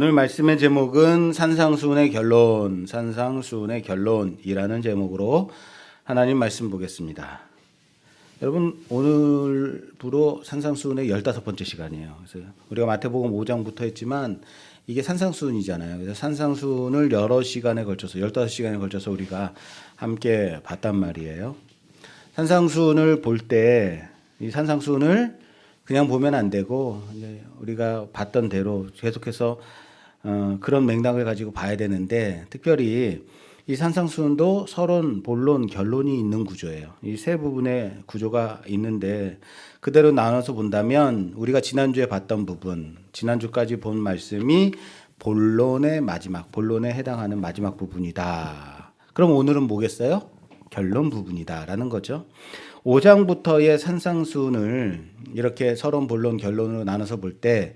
오늘 말씀의 제목은 산상수훈의 결론, 산상수훈의 결론이라는 제목으로 하나님 말씀 보겠습니다. 여러분, 오늘부로 산상수훈의 15번째 시간이에요. 그래서 우리가 마태복음 5장부터 했지만 이게 산상수훈이잖아요. 그래서 산상수훈을 여러 시간에 걸쳐서 15시간에 걸쳐서 우리가 함께 봤단 말이에요. 산상수훈을 볼 때 이 산상수훈을 그냥 보면 안 되고 우리가 봤던 대로 계속해서 그런 맥락을 가지고 봐야 되는데, 특별히 이 산상수훈도 서론, 본론, 결론이 있는 구조예요. 이 세 부분의 구조가 있는데 그대로 나눠서 본다면 우리가 지난주에 봤던 부분, 지난주까지 본 말씀이 본론의 마지막, 본론에 해당하는 마지막 부분이다. 그럼 오늘은 뭐겠어요? 결론 부분이다라는 거죠. 5장부터의 산상수훈을 이렇게 서론, 본론, 결론으로 나눠서 볼 때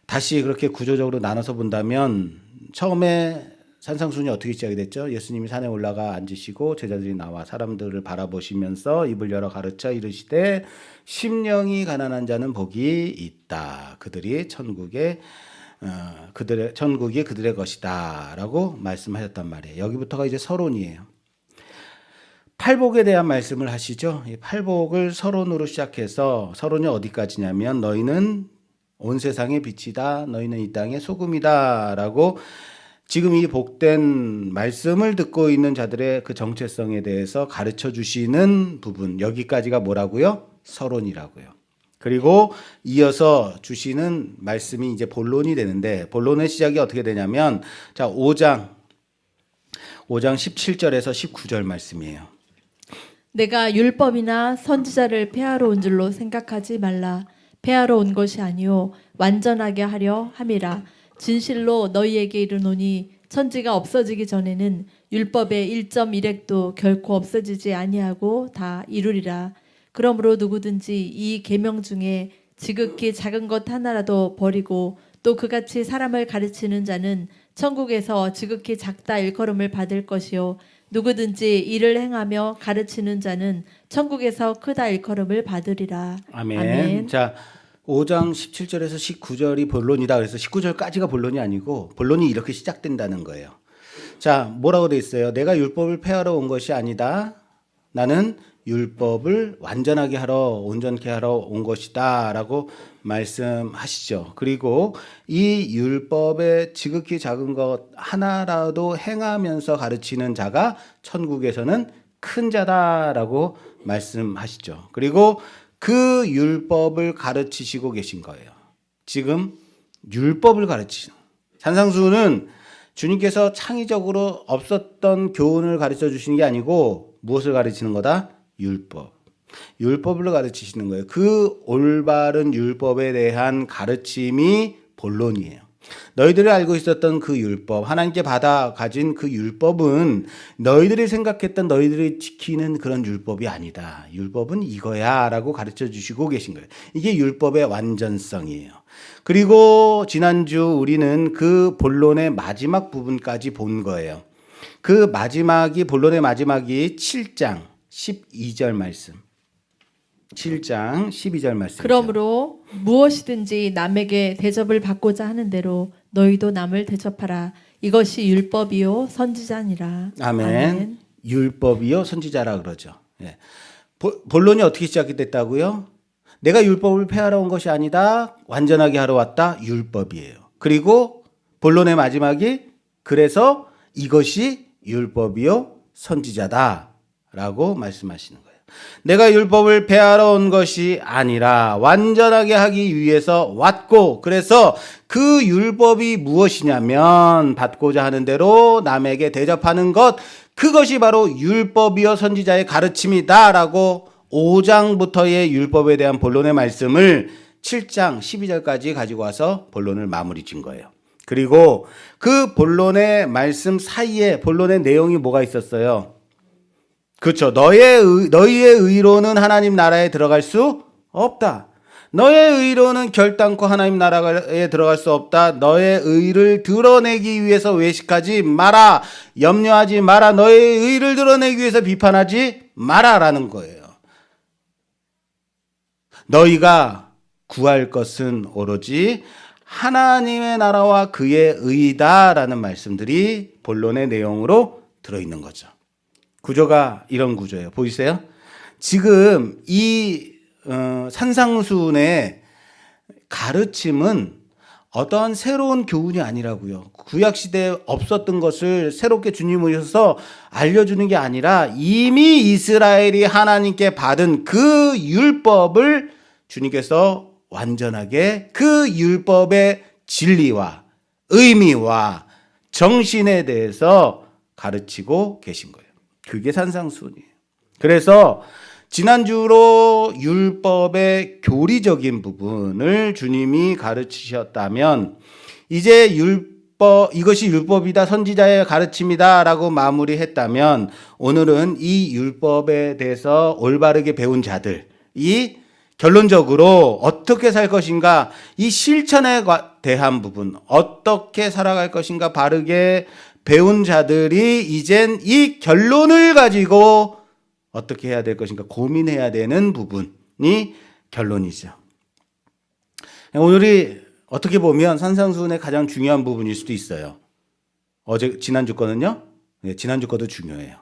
다시 그렇게 구조적으로 나눠서 본다면 처음에 산상수훈이 어떻게 시작이 됐죠? 예수님이 산에 올라가 앉으시고 제자들이 나와 사람들을 바라보시면서 입을 열어 가르쳐 이르시되 심령이 가난한 자는 복이 있다. 그들이 천국이 그들의 것이다라고 말씀하셨단 말이에요. 여기부터가 이제 서론이에요. 팔복에 대한 말씀을 하시죠. 이 팔복을 서론으로 시작해서 서론이 어디까지냐면 너희는 온 세상의 빛이다. 너희는 이 땅의 소금이다. 라고 지금 이 복된 말씀을 듣고 있는 자들의 그 정체성에 대해서 가르쳐 주시는 부분, 여기까지가 뭐라고요? 서론이라고요. 그리고 이어서 주시는 말씀이 이제 본론이 되는데, 본론의 시작이 어떻게 되냐면 자, 5장 17절에서 19절 말씀이에요. 내가 율법이나 선지자를 폐하러 온 줄로 생각하지 말라. 폐하러 온 것이 아니요 완전하게 하려 함이라. 진실로 너희에게 이르노니 천지가 없어지기 전에는 율법의 1.1획도 결코 없어지지 아니하고 다 이루리라. 그러므로 누구든지 이 계명 중에 지극히 작은 것 하나라도 버리고 또 그같이 사람을 가르치는 자는 천국에서 지극히 작다 일컬음을 받을 것이요 누구든지 이를 행하며 가르치는 자는 천국에서 크다 일컬음을 받으리라. 아멘. 아멘. 자, 5장 17절에서 19절이 본론이다. 그래서 19절까지가 본론이 아니고 본론이 이렇게 시작된다는 거예요. 자, 뭐라고 돼 있어요? 내가 율법을 폐하러 온 것이 아니다. 나는 율법을 완전하게 하러, 온전케 하러 온 것이다 라고 말씀하시죠. 그리고 이 율법의 지극히 작은 것 하나라도 행하면서 가르치는 자가 천국에서는 큰 자다라고 말씀하시죠. 그리고 그 율법을 가르치시고 계신 거예요. 지금 율법을 가르치는 산상수훈은 주님께서 창의적으로 없었던 교훈을 가르쳐 주시는 게 아니고 무엇을 가르치는 거다? 율법을 가르치시는 거예요. 그 올바른 율법에 대한 가르침이 본론이에요. 너희들이 알고 있었던 그 율법, 하나님께 받아 가진 그 율법은 너희들이 생각했던, 너희들이 지키는 그런 율법이 아니다. 율법은 이거야 라고 가르쳐 주시고 계신 거예요. 이게 율법의 완전성이에요. 그리고 지난주 우리는 그 본론의 마지막 부분까지 본 거예요. 그 마지막이, 본론의 마지막이 7장 12절 말씀. 7장 12절 말씀. 그러므로 무엇이든지 남에게 대접을 받고자 하는 대로 너희도 남을 대접하라. 이것이 율법이요 선지자니라. 아멘. 율법이요 선지자라 그러죠. 예. 본론이 어떻게 시작이 됐다고요? 내가 율법을 폐하러 온 것이 아니다. 완전하게 하러 왔다. 율법이에요. 그리고 본론의 마지막이 그래서 이것이 율법이요 선지자다 라고 말씀하시는 거예요. 내가 율법을 폐하러 온 것이 아니라 완전하게 하기 위해서 왔고, 그래서 그 율법이 무엇이냐면 받고자 하는 대로 남에게 대접하는 것, 그것이 바로 율법이요 선지자의 가르침이다 라고 5장부터의 율법에 대한 본론의 말씀을 7장 12절까지 가지고 와서 본론을 마무리 진 거예요. 그리고 그 본론의 말씀 사이에 본론의 내용이 뭐가 있었어요? 그렇죠. 너희의 의로는 하나님 나라에 들어갈 수 없다. 너의 의로는 결단코 하나님 나라에 들어갈 수 없다. 너의 의를 드러내기 위해서 외식하지 마라. 염려하지 마라. 너의 의를 드러내기 위해서 비판하지 마라라는 거예요. 너희가 구할 것은 오로지 하나님의 나라와 그의 의다라는 말씀들이 본론의 내용으로 들어있는 거죠. 구조가 이런 구조예요. 보이세요? 지금 이 산상수훈의 가르침은 어떤 새로운 교훈이 아니라고요. 구약시대에 없었던 것을 새롭게 주님 오셔서 알려주는 게 아니라 이미 이스라엘이 하나님께 받은 그 율법을 주님께서 완전하게 그 율법의 진리와 의미와 정신에 대해서 가르치고 계신 거예요. 그게 산상수훈이에요. 그래서 지난주로 율법의 교리적인 부분을 주님이 가르치셨다면 이제 이것이 율법이다, 선지자의 가르침이다라고 마무리했다면 오늘은 이 율법에 대해서 올바르게 배운 자들이 결론적으로 어떻게 살 것인가, 이 실천에 대한 부분, 어떻게 살아갈 것인가 바르게 배운 자들이 이젠 이 결론을 가지고 어떻게 해야 될 것인가 고민해야 되는 부분이 결론이죠. 오늘이 어떻게 보면 산상수훈의 가장 중요한 부분일 수도 있어요. 지난주 거는요? 네, 지난주 거도 중요해요.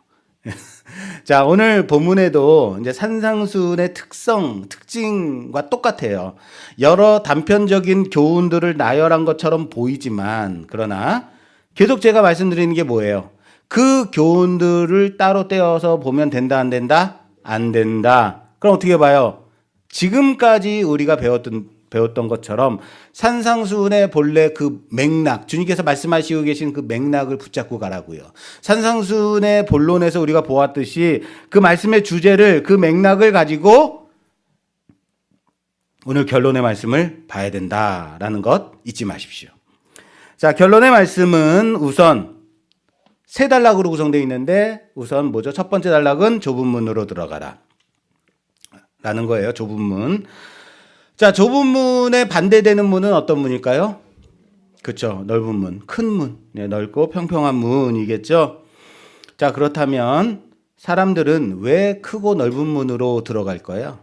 자, 오늘 본문에도 이제 산상수훈의 특징과 똑같아요. 여러 단편적인 교훈들을 나열한 것처럼 보이지만, 그러나 계속 제가 말씀드리는 게 뭐예요? 그 교훈들을 따로 떼어서 보면 된다, 안 된다? 안 된다. 그럼 어떻게 봐요? 지금까지 우리가 배웠던 것처럼 산상수훈의 본래 그 맥락, 주님께서 말씀하시고 계신 그 맥락을 붙잡고 가라고요. 산상수훈의 본론에서 우리가 보았듯이 그 말씀의 주제를, 그 맥락을 가지고 오늘 결론의 말씀을 봐야 된다라는 것 잊지 마십시오. 자, 결론의 말씀은 우선 세 단락으로 구성되어 있는데 우선 뭐죠? 첫 번째 단락은 좁은 문으로 들어가라 라는 거예요. 좁은 문. 자, 좁은 문에 반대되는 문은 어떤 문일까요? 그렇죠. 넓은 문, 큰 문, 네, 넓고 평평한 문이겠죠. 자, 그렇다면 사람들은 왜 크고 넓은 문으로 들어갈 거예요?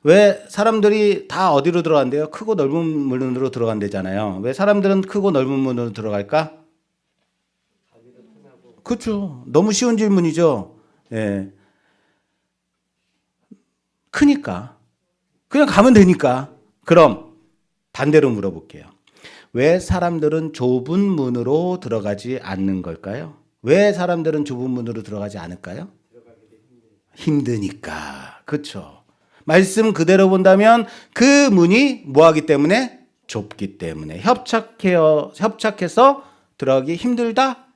왜 사람들이 다 어디로 들어간대요? 크고 넓은 문으로 들어간대잖아요. 왜 사람들은 크고 넓은 문으로 들어갈까? 그렇죠. 너무 쉬운 질문이죠. 예. 크니까. 그냥 가면 되니까. 그럼 반대로 물어볼게요. 왜 사람들은 좁은 문으로 들어가지 않는 걸까요? 왜 사람들은 좁은 문으로 들어가지 않을까요? 힘드니까. 그렇죠. 말씀 그대로 본다면 그 문이 뭐하기 때문에? 좁기 때문에. 협착해서 들어가기 힘들다?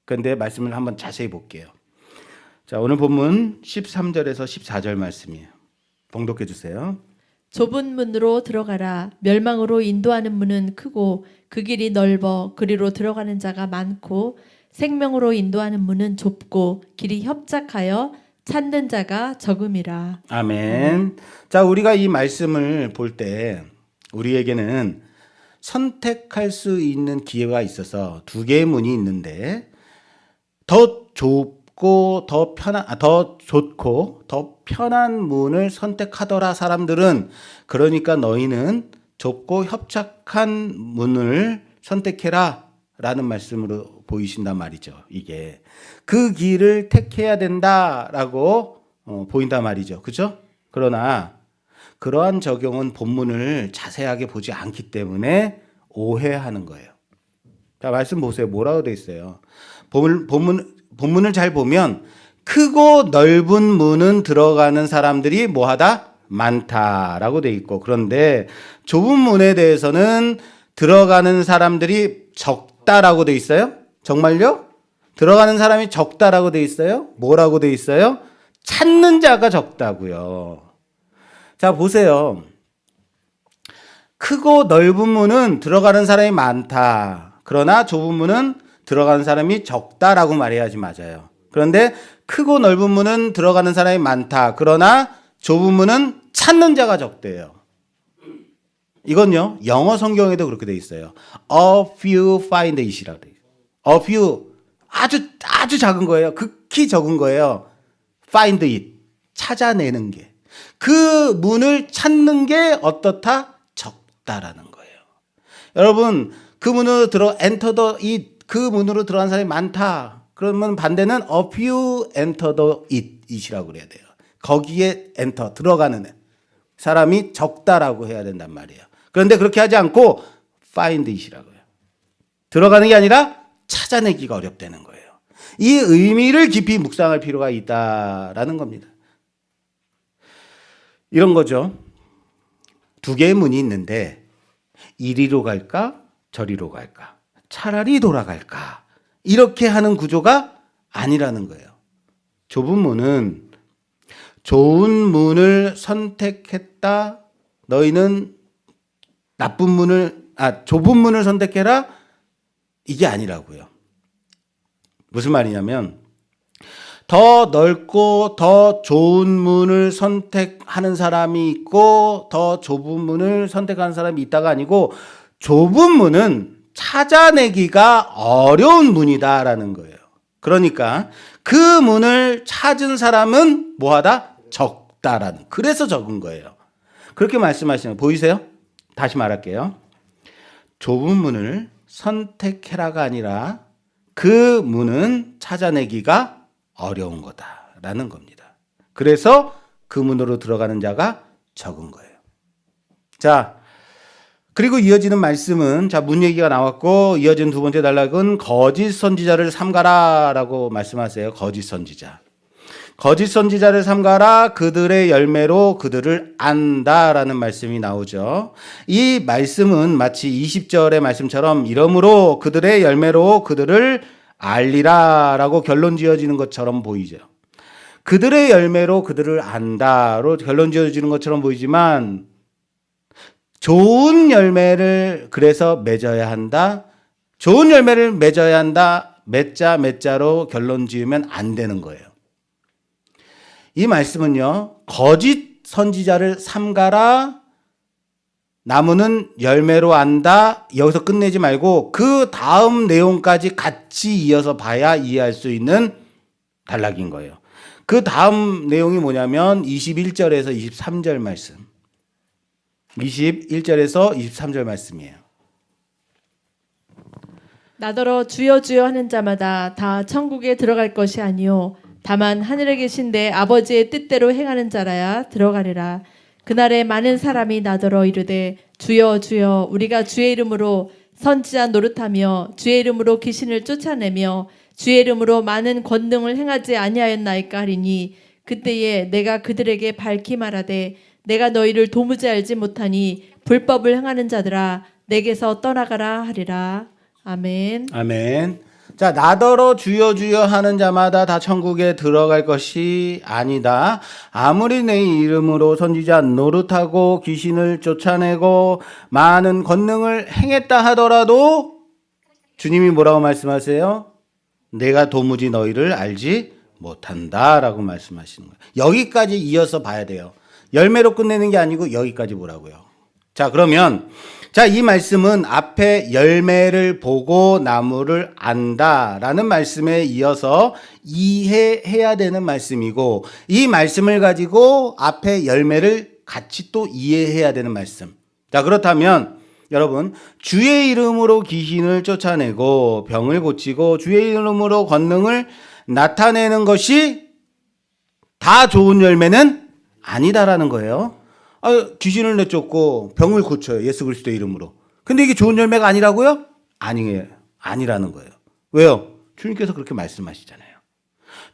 그런데 말씀을 한번 자세히 볼게요. 자, 오늘 본문 13절에서 14절 말씀이에요. 봉독해 주세요. 좁은 문으로 들어가라. 멸망으로 인도하는 문은 크고 그 길이 넓어 그리로 들어가는 자가 많고 생명으로 인도하는 문은 좁고 길이 협착하여 찾는 자가 적음이라. 아멘. 자, 우리가 이 말씀을 볼 때 우리에게는 선택할 수 있는 기회가 있어서 두 개의 문이 있는데 더 좋고 더 좋고 더 편한 문을 선택하더라 사람들은. 그러니까 너희는 좁고 협착한 문을 선택해라 라는 말씀으로 보이신단 말이죠. 이게 그 길을 택해야 된다라고 보인단 말이죠. 그렇죠? 그러나 그러한 적용은 본문을 자세하게 보지 않기 때문에 오해하는 거예요. 자, 말씀 보세요. 뭐라고 돼 있어요? 본문을 잘 보면 크고 넓은 문은 들어가는 사람들이 뭐하다? 많다라고 돼 있고, 그런데 좁은 문에 대해서는 들어가는 사람들이 적다라고 돼 있어요. 정말요? 들어가는 사람이 적다라고 돼 있어요? 뭐라고 돼 있어요? 찾는 자가 적다고요. 자, 보세요. 크고 넓은 문은 들어가는 사람이 많다. 그러나 좁은 문은 들어가는 사람이 적다라고 말해야지 맞아요. 그런데 크고 넓은 문은 들어가는 사람이 많다. 그러나 좁은 문은 찾는 자가 적대요. 이건요, 영어 성경에도 그렇게 돼 있어요. A few find it이라고 돼 있어요. A few, 아주 작은 거예요. 극히 적은 거예요. Find it, 찾아내는 게. 그 문을 찾는 게 어떻다? 적다라는 거예요. 여러분 그 문으로 그 문으로 들어간 사람이 많다. 그러면 반대는 a few enter the it이라고 그래야 돼요. 거기에 enter 들어가는 사람이 적다라고 해야 된단 말이에요. 그런데 그렇게 하지 않고 find it이라고 해요. 들어가는 게 아니라 찾아내기가 어렵다는 거예요. 이 의미를 깊이 묵상할 필요가 있다라는 겁니다. 이런 거죠. 두 개의 문이 있는데 이리로 갈까 저리로 갈까 차라리 돌아갈까 이렇게 하는 구조가 아니라는 거예요. 좁은 문은 좋은 문을 선택했다. 너희는 좁은 문을 선택해라. 이게 아니라고요. 무슨 말이냐면 더 넓고 더 좋은 문을 선택하는 사람이 있고 더 좁은 문을 선택하는 사람이 있다가 아니고 좁은 문은 찾아내기가 어려운 문이다라는 거예요. 그러니까 그 문을 찾은 사람은 뭐하다? 적다라는. 그래서 적은 거예요. 그렇게 말씀하시는 거 보이세요? 다시 말할게요. 좁은 문을 선택해라가 아니라 그 문은 찾아내기가 어려운 거다라는 겁니다. 그래서 그 문으로 들어가는 자가 적은 거예요. 자, 그리고 이어지는 말씀은 문 얘기가 나왔고 이어지는 두 번째 단락은 거짓 선지자를 삼가라라고 말씀하세요. 거짓 선지자. 거짓 선지자를 삼가라 그들의 열매로 그들을 안다라는 말씀이 나오죠. 이 말씀은 마치 20절의 말씀처럼 이러므로 그들의 열매로 그들을 알리라라고 결론 지어지는 것처럼 보이죠. 그들의 열매로 그들을 안다로 결론 지어지는 것처럼 보이지만 좋은 열매를 그래서 맺어야 한다. 좋은 열매를 맺어야 한다. 맺자로 결론 지으면 안 되는 거예요. 이 말씀은요. 거짓 선지자를 삼가라. 나무는 열매로 안다. 여기서 끝내지 말고 그 다음 내용까지 같이 이어서 봐야 이해할 수 있는 단락인 거예요. 그 다음 내용이 뭐냐면 21절에서 23절 말씀. 21절에서 23절 말씀이에요. 나더러 주여 주여 하는 자마다 다 천국에 들어갈 것이 아니요 다만 하늘에 계신 내 아버지의 뜻대로 행하는 자라야 들어가리라. 그날에 많은 사람이 나더러 이르되 주여 주여 우리가 주의 이름으로 선지자 노릇하며 주의 이름으로 귀신을 쫓아내며 주의 이름으로 많은 권능을 행하지 아니하였나이까 하리니 그때에 내가 그들에게 밝히 말하되 내가 너희를 도무지 알지 못하니 불법을 행하는 자들아 내게서 떠나가라 하리라. 아멘. 아멘. 자, 나더러 주여 주여 하는 자마다 다 천국에 들어갈 것이 아니다. 아무리 내 이름으로 선지자 노릇하고 귀신을 쫓아내고 많은 권능을 행했다 하더라도 주님이 뭐라고 말씀하세요? 내가 도무지 너희를 알지 못한다라고 말씀하시는 거예요. 여기까지 이어서 봐야 돼요. 열매로 끝내는 게 아니고 여기까지 보라고요. 자, 그러면 이 말씀은 앞에 열매를 보고 나무를 안다라는 말씀에 이어서 이해해야 되는 말씀이고 이 말씀을 가지고 앞에 열매를 같이 또 이해해야 되는 말씀. 자, 그렇다면 여러분 주의 이름으로 귀신을 쫓아내고 병을 고치고 주의 이름으로 권능을 나타내는 것이 다 좋은 열매는 아니다라는 거예요. 귀신을 내쫓고 병을 고쳐요. 예수 그리스도의 이름으로. 근데 이게 좋은 열매가 아니라고요? 아니라는 거예요. 왜요? 주님께서 그렇게 말씀하시잖아요.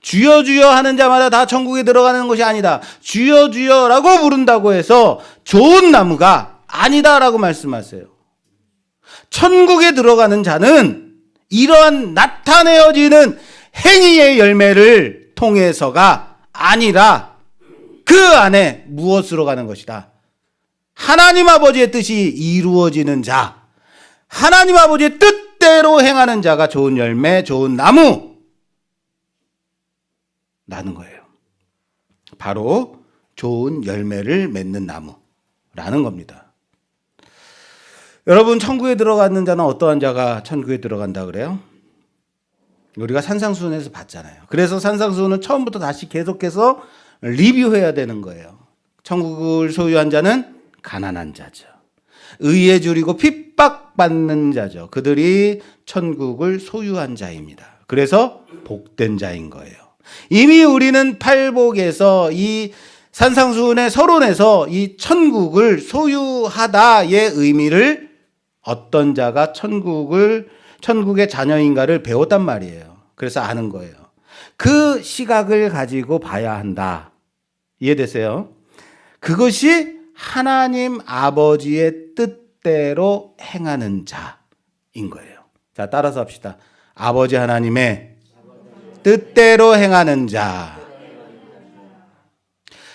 주여 주여 하는 자마다 다 천국에 들어가는 것이 아니다. 주여 주여라고 부른다고 해서 좋은 나무가 아니다라고 말씀하세요. 천국에 들어가는 자는 이러한 나타내어지는 행위의 열매를 통해서가 아니라 그 안에 무엇으로 가는 것이다. 하나님 아버지의 뜻이 이루어지는 자, 하나님 아버지의 뜻대로 행하는 자가 좋은 열매, 좋은 나무 나는 거예요. 바로 좋은 열매를 맺는 나무라는 겁니다. 여러분, 천국에 들어가는 자는 어떠한 자가 천국에 들어간다 그래요? 우리가 산상수훈에서 봤잖아요. 그래서 산상수훈은 처음부터 다시 계속해서 리뷰해야 되는 거예요. 천국을 소유한 자는 가난한 자죠. 의에 줄이고 핍박받는 자죠. 그들이 천국을 소유한 자입니다. 그래서 복된 자인 거예요. 이미 우리는 팔복에서 이 산상수훈의 서론에서 이 천국을 소유하다의 의미를 어떤 자가 천국의 자녀인가를 배웠단 말이에요. 그래서 아는 거예요. 그 시각을 가지고 봐야 한다. 이해되세요? 그것이 하나님 아버지의 뜻대로 행하는 자인 거예요. 자, 따라서 합시다. 아버지 하나님의 뜻대로 행하는 자.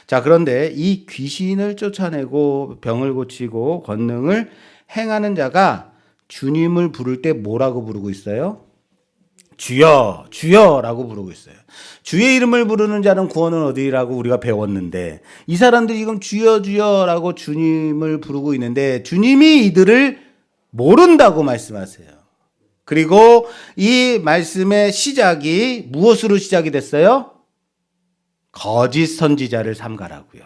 자, 그런데 이 귀신을 쫓아내고 병을 고치고 권능을 행하는 자가 주님을 부를 때 뭐라고 부르고 있어요? 주여, 주여라고 부르고 있어요. 주의 이름을 부르는 자는 구원은 얻으리라고 우리가 배웠는데 이 사람들이 지금 주여, 주여라고 주님을 부르고 있는데 주님이 이들을 모른다고 말씀하세요. 그리고 이 말씀의 시작이 무엇으로 시작이 됐어요? 거짓 선지자를 삼가라고요.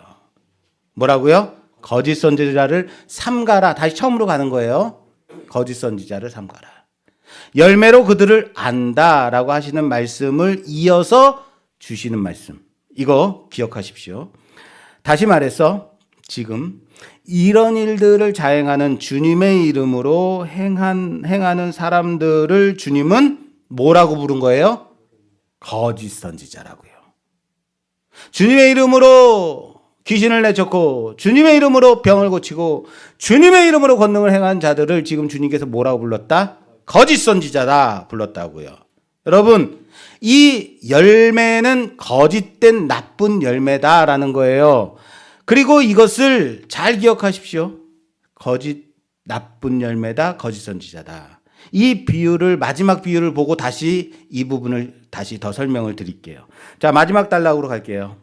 뭐라고요? 거짓 선지자를 삼가라. 다시 처음으로 가는 거예요. 거짓 선지자를 삼가라. 열매로 그들을 안다라고 하시는 말씀을 이어서 주시는 말씀. 이거 기억하십시오. 다시 말해서 지금 이런 일들을 자행하는 주님의 이름으로 행하는 사람들을 주님은 뭐라고 부른 거예요? 거짓 선지자라고요. 주님의 이름으로 귀신을 내쫓고 주님의 이름으로 병을 고치고 주님의 이름으로 권능을 행한 자들을 지금 주님께서 뭐라고 불렀다? 거짓 선지자다 불렀다고요. 여러분, 이 열매는 거짓된 나쁜 열매다라는 거예요. 그리고 이것을 잘 기억하십시오. 거짓 나쁜 열매다, 거짓 선지자다. 이 비유를, 마지막 비유를 보고 다시 이 부분을 다시 더 설명을 드릴게요. 자, 마지막 단락으로 갈게요.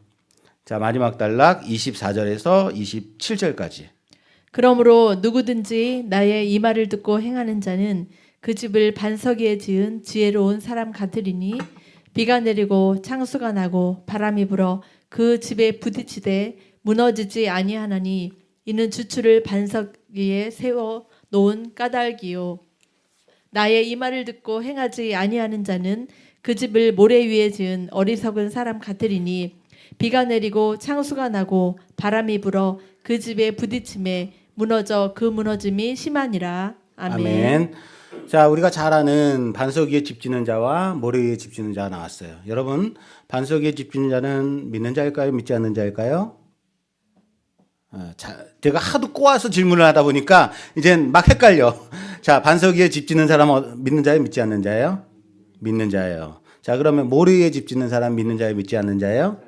자, 마지막 단락 24절에서 27절까지. 그러므로 누구든지 나의 이 말을 듣고 행하는 자는 그 집을 반석 위에 지은 지혜로운 사람 같으리니 비가 내리고 창수가 나고 바람이 불어 그 집에 부딪히되 무너지지 아니하나니 이는 주추를 반석 위에 세워 놓은 까닭이요. 나의 이 말을 듣고 행하지 아니하는 자는 그 집을 모래 위에 지은 어리석은 사람 같으리니 비가 내리고 창수가 나고 바람이 불어 그 집에 부딪힘에 무너져 그 무너짐이 심하니라. 아멘. 아멘. 자, 우리가 잘 아는 반석 위에 집 짓는 자와 모래 위에 집 짓는 자가 나왔어요. 여러분, 반석 위에 집 짓는 자는 믿는 자일까요? 믿지 않는 자일까요? 제가 하도 꼬아서 질문을 하다 보니까 이젠 막 헷갈려. 자, 반석 위에 집 짓는 사람은 믿는 자예요? 믿지 않는 자예요? 믿는 자예요. 자, 그러면 모래 위에 집 짓는 사람 믿는 자예요? 믿지 않는 자예요?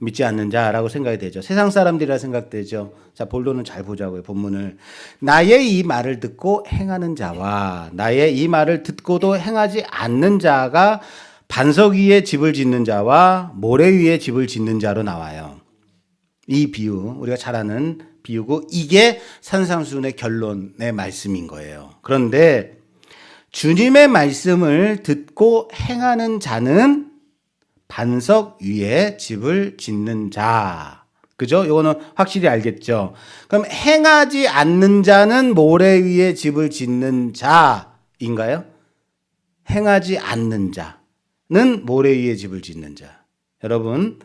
믿지 않는 자라고 생각이 되죠. 세상 사람들이라 생각되죠. 자, 본론은 잘 보자고요. 본문을. 나의 이 말을 듣고 행하는 자와 나의 이 말을 듣고도 행하지 않는 자가 반석 위에 집을 짓는 자와 모래 위에 집을 짓는 자로 나와요. 이 비유, 우리가 잘 아는 비유고 이게 산상수훈의 결론의 말씀인 거예요. 그런데 주님의 말씀을 듣고 행하는 자는 반석 위에 집을 짓는 자. 그죠? 이거는 확실히 알겠죠? 그럼 행하지 않는 자는 모래 위에 집을 짓는 자인가요? 행하지 않는 자는 모래 위에 집을 짓는 자. 여러분,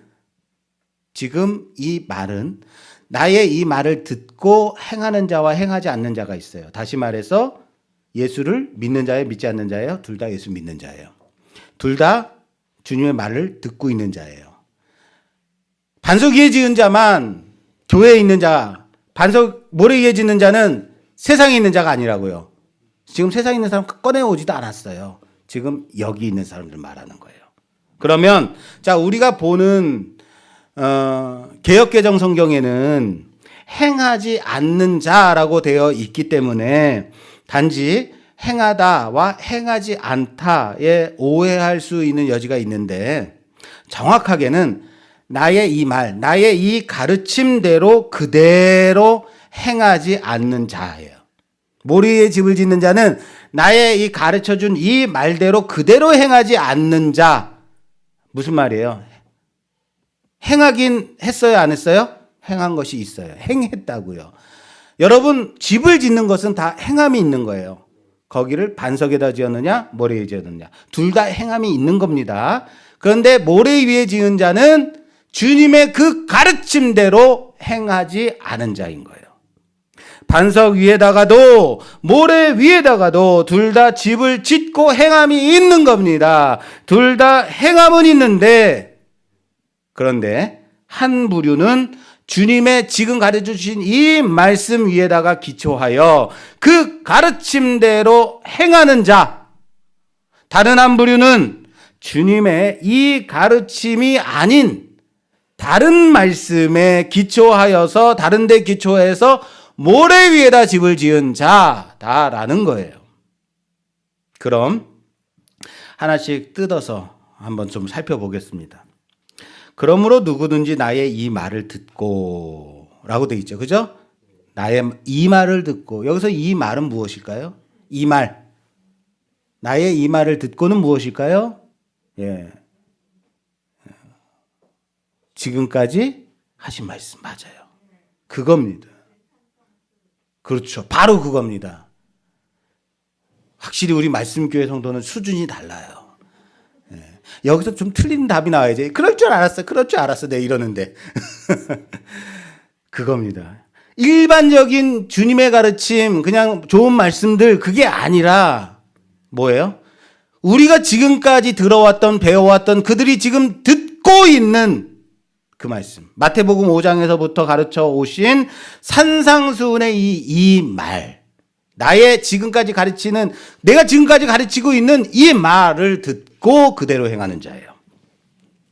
지금 이 말은 나의 이 말을 듣고 행하는 자와 행하지 않는 자가 있어요. 다시 말해서 예수를 믿는 자예요? 믿지 않는 자예요? 둘 다 예수 믿는 자예요. 둘 다 주님의 말을 듣고 있는 자예요. 반석 위에 지은 자만 교회에 있는 자, 반석 모래 위에 짓는 자는 세상에 있는 자가 아니라고요. 지금 세상에 있는 사람 꺼내오지도 않았어요. 지금 여기 있는 사람들 말하는 거예요. 그러면 자, 우리가 보는 개역개정 성경에는 행하지 않는 자라고 되어 있기 때문에 단지 행하다와 행하지 않다에 오해할 수 있는 여지가 있는데 정확하게는 나의 이 말, 나의 이 가르침대로 그대로 행하지 않는 자예요. 모리의 집을 짓는 자는 나의 이 가르쳐준 이 말대로 그대로 행하지 않는 자. 무슨 말이에요? 행하긴 했어요, 안 했어요? 행한 것이 있어요. 행했다고요. 여러분 집을 짓는 것은 다 행함이 있는 거예요. 거기를 반석에다 지었느냐 모래 위에 지었느냐 둘 다 행함이 있는 겁니다. 그런데 모래 위에 지은 자는 주님의 그 가르침대로 행하지 않은 자인 거예요. 반석 위에다가도 모래 위에다가도 둘 다 집을 짓고 행함이 있는 겁니다. 둘 다 행함은 있는데, 그런데 한 부류는 주님의 지금 가르쳐 주신 이 말씀 위에다가 기초하여 그 가르침대로 행하는 자, 다른 한 부류는 주님의 이 가르침이 아닌 다른 말씀에 기초하여서 다른 데 기초해서 모래 위에다 집을 지은 자다라는 거예요. 그럼 하나씩 뜯어서 한번 좀 살펴보겠습니다. 그러므로 누구든지 나의 이 말을 듣고 라고 되어 있죠. 그죠? 나의 이 말을 듣고, 여기서 이 말은 무엇일까요? 이 말. 나의 이 말을 듣고는 무엇일까요? 예. 지금까지 하신 말씀 맞아요. 그겁니다. 그렇죠. 바로 그겁니다. 확실히 우리 말씀교회 성도는 수준이 달라요. 예. 여기서 좀 틀린 답이 나와야지. 그럴 줄 알았어. 그럴 줄 알았어. 내 이러는데. 그겁니다. 일반적인 주님의 가르침, 그냥 좋은 말씀들, 그게 아니라 뭐예요? 우리가 지금까지 들어왔던, 배워왔던 그들이 지금 듣고 있는 그 말씀. 마태복음 5장에서부터 가르쳐 오신 산상수훈의 이 말. 나의 지금까지 가르치는, 내가 지금까지 가르치고 있는 이 말을 듣고 그대로 행하는 자예요.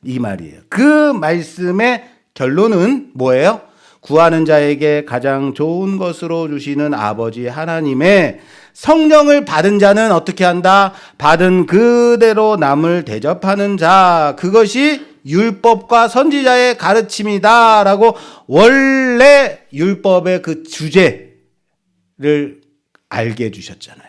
이 말이에요. 그 말씀의 결론은 뭐예요? 구하는 자에게 가장 좋은 것으로 주시는 아버지 하나님의 성령을 받은 자는 어떻게 한다? 받은 그대로 남을 대접하는 자. 그것이 율법과 선지자의 가르침이다 라고 원래 율법의 그 주제를 알게 해주셨잖아요.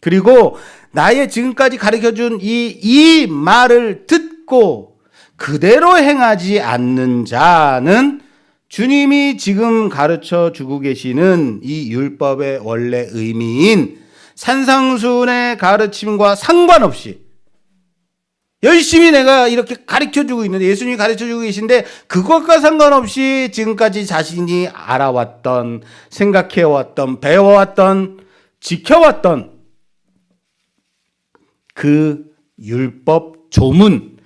그리고 나의 지금까지 가르쳐준 이 말을 듣고 그대로 행하지 않는 자는 주님이 지금 가르쳐 주고 계시는 이 율법의 원래 의미인 산상수훈의 가르침과 상관없이 열심히 내가 이렇게 가르쳐주고 있는데, 예수님이 가르쳐주고 계신데 그것과 상관없이 지금까지 자신이 알아왔던, 생각해왔던, 배워왔던, 지켜왔던 그 율법 조문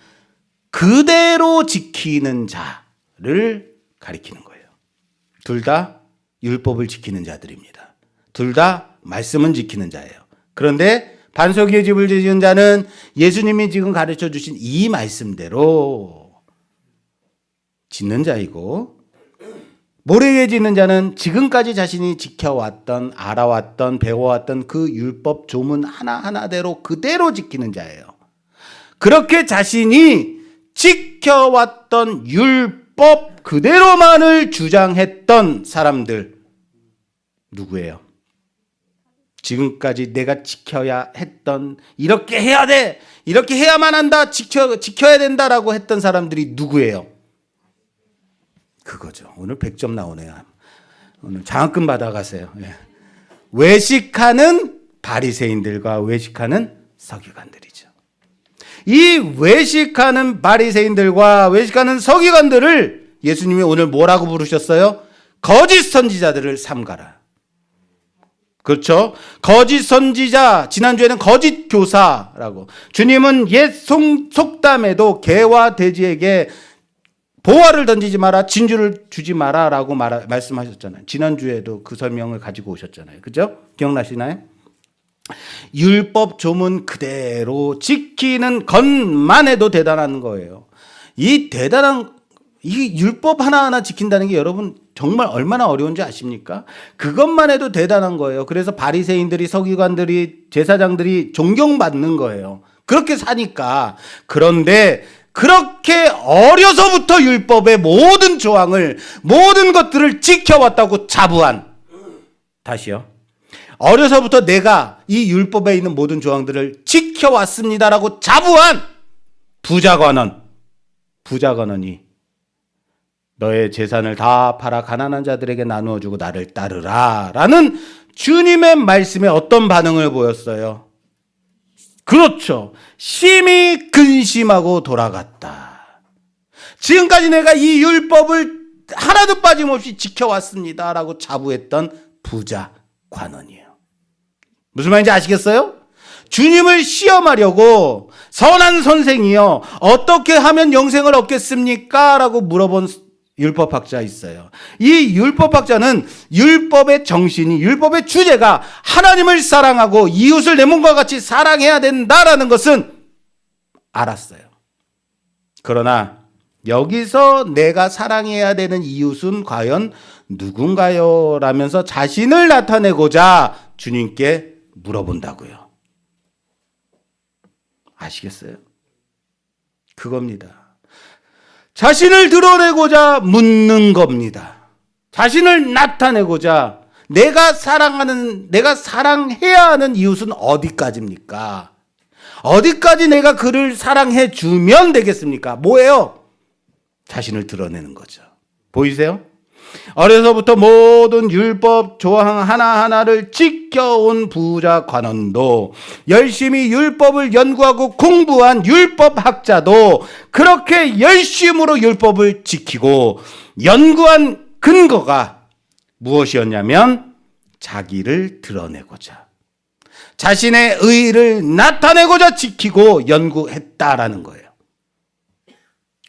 그대로 지키는 자를 가리키는 거예요. 둘 다 율법을 지키는 자들입니다. 둘 다 말씀은 지키는 자예요. 그런데 반석 위에 집을 지은 자는 예수님이 지금 가르쳐 주신 이 말씀대로 짓는 자이고, 모래 위에 짓는 자는 지금까지 자신이 지켜왔던, 알아왔던, 배워왔던 그 율법 조문 하나하나대로 그대로 지키는 자예요. 그렇게 자신이 지켜왔던 율법 그대로만을 주장했던 사람들 누구예요? 지금까지 내가 지켜야 했던, 이렇게 해야 돼, 이렇게 해야만 한다, 지켜야 된다라고 했던 사람들이 누구예요? 그거죠. 오늘 100점 나오네요. 오늘 장학금 받아가세요. 예. 외식하는 바리새인들과 외식하는 서기관들이죠. 이 외식하는 바리새인들과 외식하는 서기관들을 예수님이 오늘 뭐라고 부르셨어요? 거짓 선지자들을 삼가라. 그렇죠? 거짓 선지자, 지난주에는 거짓 교사라고. 주님은 옛 속담에도 개와 돼지에게 보화를 던지지 마라, 진주를 주지 마라 라고 말씀하셨잖아요. 지난주에도 그 설명을 가지고 오셨잖아요. 그죠? 기억나시나요? 율법 조문 그대로 지키는 것만 해도 대단한 거예요. 이 율법 하나하나 지킨다는 게 여러분 정말 얼마나 어려운지 아십니까? 그것만 해도 대단한 거예요. 그래서 바리새인들이, 서기관들이, 제사장들이 존경받는 거예요. 그렇게 사니까. 그런데 그렇게 어려서부터 율법의 모든 조항을, 모든 것들을 지켜왔다고 자부한, 다시요. 어려서부터 내가 이 율법에 있는 모든 조항들을 지켜왔습니다라고 자부한 부자관원이 너의 재산을 다 팔아 가난한 자들에게 나누어 주고 나를 따르라 라는 주님의 말씀에 어떤 반응을 보였어요? 그렇죠. 심히 근심하고 돌아갔다. 지금까지 내가 이 율법을 하나도 빠짐없이 지켜왔습니다 라고 자부했던 부자 관원이에요. 무슨 말인지 아시겠어요? 주님을 시험하려고 선한 선생이요, 어떻게 하면 영생을 얻겠습니까? 라고 물어본 율법학자 있어요. 이 율법학자는 율법의 정신이, 율법의 주제가 하나님을 사랑하고 이웃을 내 몸과 같이 사랑해야 된다라는 것은 알았어요. 그러나 여기서 내가 사랑해야 되는 이웃은 과연 누군가요? 라면서 자신을 나타내고자 주님께 물어본다고요. 아시겠어요? 그겁니다. 자신을 드러내고자 묻는 겁니다. 자신을 나타내고자 내가 사랑해야 하는 이웃은 어디까지입니까? 어디까지 내가 그를 사랑해 주면 되겠습니까? 뭐예요? 자신을 드러내는 거죠. 보이세요? 어려서부터 모든 율법 조항 하나하나를 지켜온 부자 관원도, 열심히 율법을 연구하고 공부한 율법학자도 그렇게 열심으로 율법을 지키고 연구한 근거가 무엇이었냐면 자기를 드러내고자, 자신의 의의를 나타내고자 지키고 연구했다라는 거예요.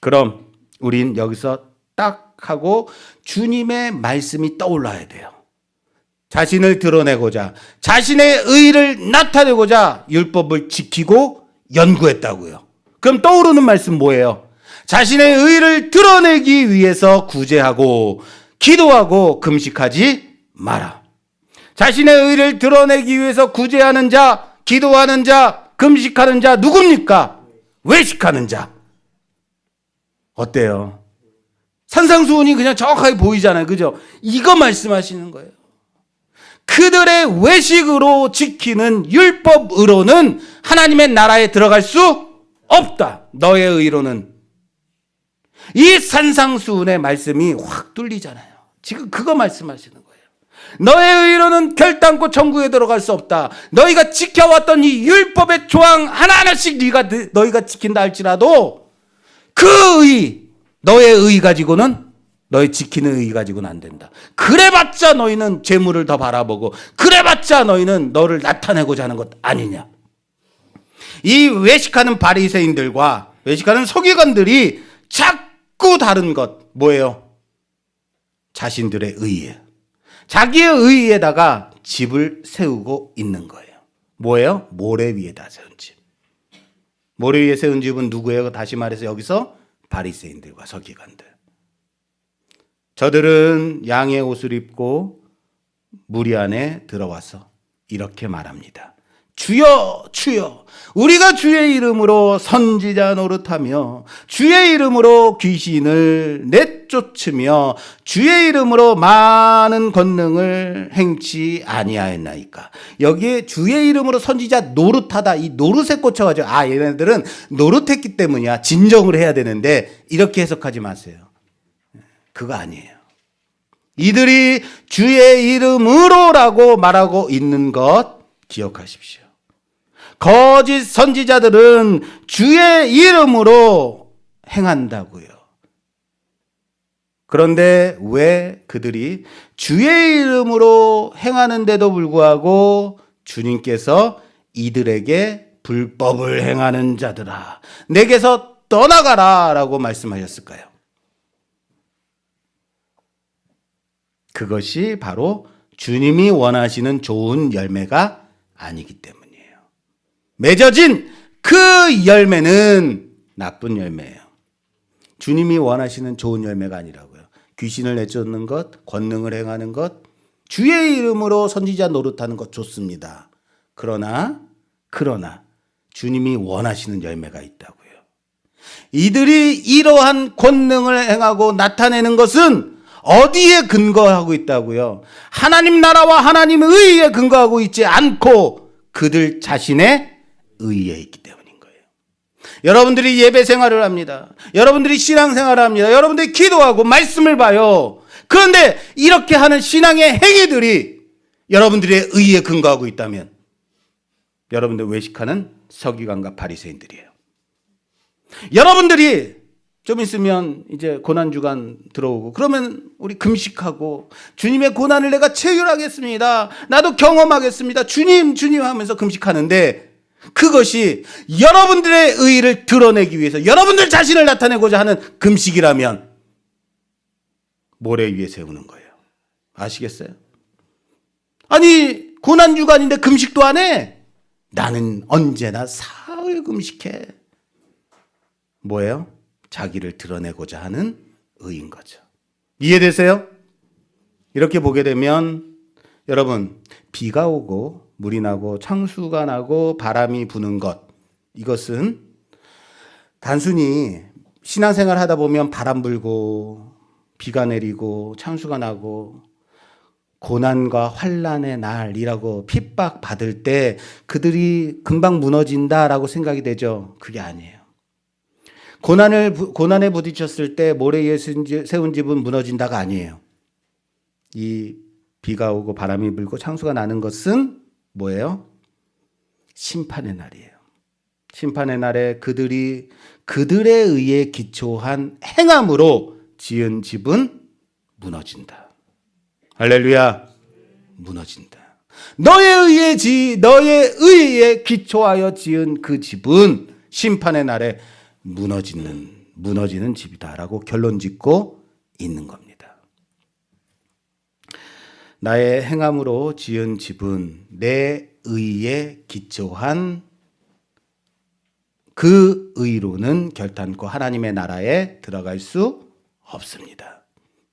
그럼 우린 여기서 딱 하고 주님의 말씀이 떠올라야 돼요. 자신을 드러내고자, 자신의 의의를 나타내고자 율법을 지키고 연구했다고요. 그럼 떠오르는 말씀 뭐예요? 자신의 의의를 드러내기 위해서 구제하고 기도하고 금식하지 마라. 자신의 의의를 드러내기 위해서 구제하는 자, 기도하는 자, 금식하는 자 누굽니까? 외식하는 자. 어때요? 산상수훈이 그냥 정확하게 보이잖아요. 그죠? 이거 말씀하시는 거예요. 그들의 외식으로 지키는 율법으로는 하나님의 나라에 들어갈 수 없다. 너의 의로는. 이 산상수훈의 말씀이 확 뚫리잖아요. 지금 그거 말씀하시는 거예요. 너의 의로는 결단코 천국에 들어갈 수 없다. 너희가 지켜왔던 이 율법의 조항 하나하나씩 너희가 지킨다 할지라도 그 의, 너의 의 가지고는, 너의 지키는 의 가지고는 안 된다. 그래봤자 너희는 재물을 더 바라보고 그래봤자 너희는 너를 나타내고자 하는 것 아니냐. 이 외식하는 바리새인들과 외식하는 서기관들이 자꾸 다른 것 뭐예요? 자신들의 의에, 자기의 의에다가 집을 세우고 있는 거예요. 뭐예요? 모래 위에다 세운 집. 모래 위에 세운 집은 누구예요? 다시 말해서 여기서 바리새인들과 서기관들. 저들은 양의 옷을 입고 무리 안에 들어와서 이렇게 말합니다. 주여, 주여, 우리가 주의 이름으로 선지자 노릇하며 주의 이름으로 귀신을 내쫓으며 주의 이름으로 많은 권능을 행치 아니하였나이까. 여기에 주의 이름으로 선지자 노릇하다, 이 노릇에 꽂혀가지고 얘네들은 노릇했기 때문이야, 진정을 해야 되는데 이렇게 해석하지 마세요. 그거 아니에요. 이들이 주의 이름으로라고 말하고 있는 것 기억하십시오. 거짓 선지자들은 주의 이름으로 행한다고요. 그런데 왜 그들이 주의 이름으로 행하는데도 불구하고 주님께서 이들에게 불법을 행하는 자들아, 내게서 떠나가라 라고 말씀하셨을까요? 그것이 바로 주님이 원하시는 좋은 열매가 아니기 때문이에요. 맺어진 그 열매는 나쁜 열매예요. 주님이 원하시는 좋은 열매가 아니라고요. 귀신을 내쫓는 것, 권능을 행하는 것, 주의 이름으로 선지자 노릇하는 것 좋습니다. 그러나 주님이 원하시는 열매가 있다고요. 이들이 이러한 권능을 행하고 나타내는 것은 어디에 근거하고 있다고요? 하나님 나라와 하나님의 의에 근거하고 있지 않고 그들 자신의 의에 있기 때문인 거예요. 여러분들이 예배 생활을 합니다. 여러분들이 신앙 생활을 합니다. 여러분들이 기도하고 말씀을 봐요. 그런데 이렇게 하는 신앙의 행위들이 여러분들의 의에 근거하고 있다면 여러분들 외식하는 서기관과 바리새인들이에요. 여러분들이 좀 있으면 이제 고난주간 들어오고 그러면 우리 금식하고 주님의 고난을 내가 체휼하겠습니다. 나도 경험하겠습니다. 주님 하면서 금식하는데 그것이 여러분들의 의의를 드러내기 위해서 여러분들 자신을 나타내고자 하는 금식이라면 모래 위에 세우는 거예요. 아시겠어요? 아니 고난주간인데 금식도 안 해? 나는 언제나 사흘 금식해. 뭐예요? 자기를 드러내고자 하는 의인 거죠. 이해되세요? 이렇게 보게 되면 여러분 비가 오고 물이 나고 창수가 나고 바람이 부는 것 이것은 단순히 신앙생활 하다 보면 바람 불고 비가 내리고 창수가 나고 고난과 환난의 날이라고 핍박 받을 때 그들이 금방 무너진다라고 생각이 되죠. 그게 아니에요. 고난에 부딪혔을 때 모래 위에 세운 집은 무너진다가 아니에요. 이 비가 오고 바람이 불고 창수가 나는 것은 뭐예요? 심판의 날이에요. 심판의 날에 그들이 그들에 의해 기초한 행함으로 지은 집은 무너진다. 할렐루야. 무너진다. 너의 의에 기초하여 지은 그 집은 심판의 날에 무너지는 집이다라고 결론 짓고 있는 겁니다. 나의 행함으로 지은 집은 내 의에 기초한 그 의로는 결단코 하나님의 나라에 들어갈 수 없습니다.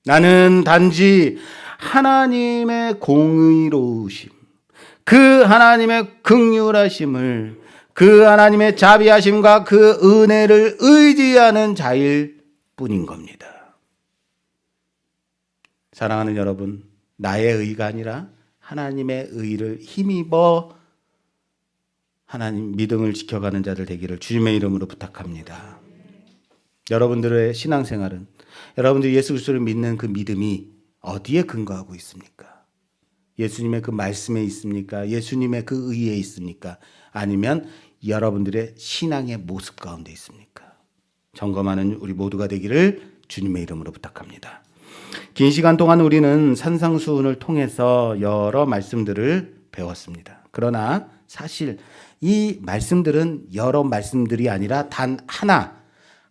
나는 단지 하나님의 공의로우심, 그 하나님의 긍휼하심을 그 하나님의 자비하심과 그 은혜를 의지하는 자일 뿐인 겁니다. 사랑하는 여러분, 나의 의가 아니라 하나님의 의를 힘입어 하나님 믿음을 지켜가는 자들 되기를 주님의 이름으로 부탁합니다. 여러분들의 신앙생활은 여러분들이 예수 그리스도를 믿는 그 믿음이 어디에 근거하고 있습니까? 예수님의 그 말씀에 있습니까? 예수님의 그 의에 있습니까? 아니면 여러분들의 신앙의 모습 가운데 있습니까? 점검하는 우리 모두가 되기를 주님의 이름으로 부탁합니다. 긴 시간 동안 우리는 산상수훈을 통해서 여러 말씀들을 배웠습니다. 그러나 사실 이 말씀들은 여러 말씀들이 아니라 단 하나,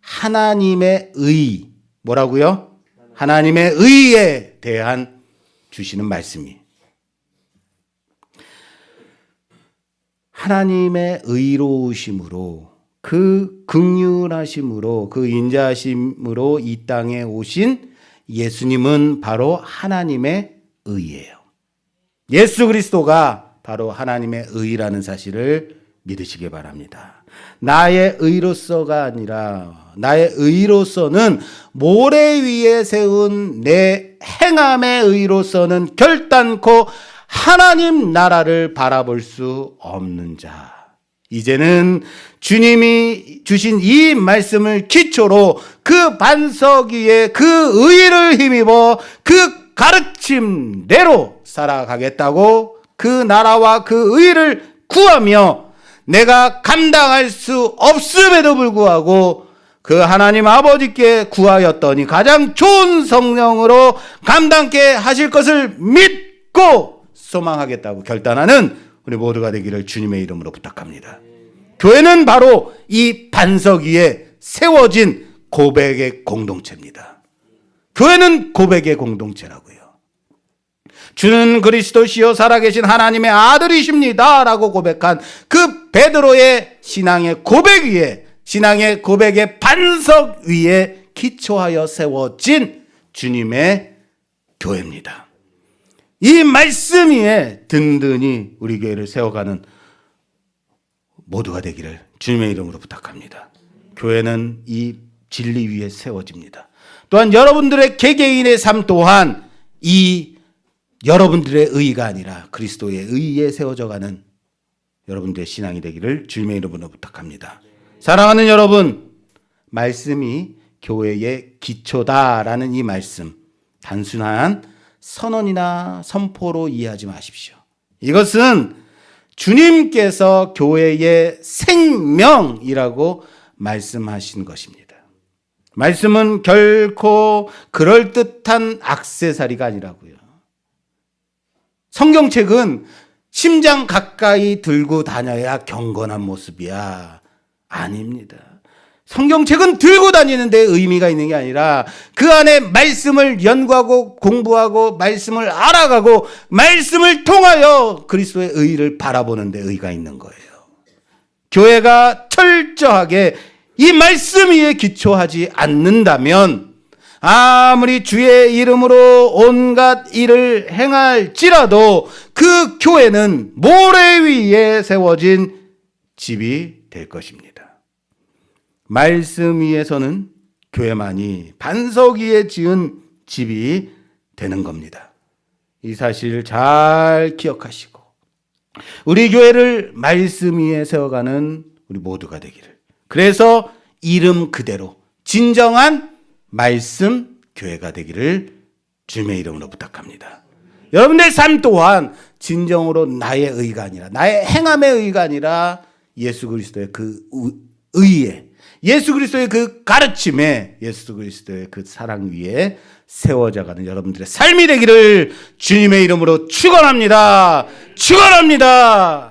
하나님의 의, 뭐라고요? 하나님의 의에 대한 주시는 말씀이 하나님의 의로우심으로 그 긍휼하심으로 그 인자하심으로 이 땅에 오신 예수님은 바로 하나님의 의예요. 예수 그리스도가 바로 하나님의 의라는 사실을 믿으시기 바랍니다. 나의 의로서가 아니라 나의 의로서는 모래 위에 세운 내 행함의 의로서는 결단코 하나님 나라를 바라볼 수 없는 자. 이제는 주님이 주신 이 말씀을 기초로 그 반석 위에 그 의를 힘입어 그 가르침대로 살아가겠다고 그 나라와 그 의를 구하며 내가 감당할 수 없음에도 불구하고 그 하나님 아버지께 구하였더니 가장 좋은 성령으로 감당케 하실 것을 믿고 소망하겠다고 결단하는 우리 모두가 되기를 주님의 이름으로 부탁합니다. 교회는 바로 이 반석 위에 세워진 고백의 공동체입니다. 교회는 고백의 공동체라고요. 주는 그리스도시요 살아계신 하나님의 아들이십니다 라고 고백한 그 베드로의 신앙의 고백 위에, 신앙의 고백의 반석 위에 기초하여 세워진 주님의 교회입니다. 이 말씀 위에 든든히 우리 교회를 세워가는 모두가 되기를 주님의 이름으로 부탁합니다. 교회는 이 진리 위에 세워집니다. 또한 여러분들의 개개인의 삶 또한 이 여러분들의 의가 아니라 그리스도의 의에 세워져가는 여러분들의 신앙이 되기를 주님의 이름으로 부탁합니다. 사랑하는 여러분, 말씀이 교회의 기초다라는 이 말씀, 단순한 선언이나 선포로 이해하지 마십시오. 이것은 주님께서 교회의 생명이라고 말씀하신 것입니다. 말씀은 결코 그럴듯한 액세서리가 아니라고요. 성경책은 심장 가까이 들고 다녀야 경건한 모습이야. 아닙니다. 성경책은 들고 다니는 데 의미가 있는 게 아니라 그 안에 말씀을 연구하고 공부하고 말씀을 알아가고 말씀을 통하여 그리스도의 의를 바라보는 데 의의가 있는 거예요. 교회가 철저하게 이 말씀 위에 기초하지 않는다면 아무리 주의 이름으로 온갖 일을 행할지라도 그 교회는 모래 위에 세워진 집이 될 것입니다. 말씀 위에서는 교회만이 반석 위에 지은 집이 되는 겁니다. 이 사실을 잘 기억하시고 우리 교회를 말씀 위에 세워가는 우리 모두가 되기를. 그래서 이름 그대로 진정한 말씀 교회가 되기를 주님의 이름으로 부탁합니다. 여러분들의 삶 또한 진정으로 나의 의가 아니라 나의 행함의 의가 아니라 예수 그리스도의 그 의에 예수 그리스도의 그 가르침에 예수 그리스도의 그 사랑 위에 세워져가는 여러분들의 삶이 되기를 주님의 이름으로 축원합니다. 축원합니다.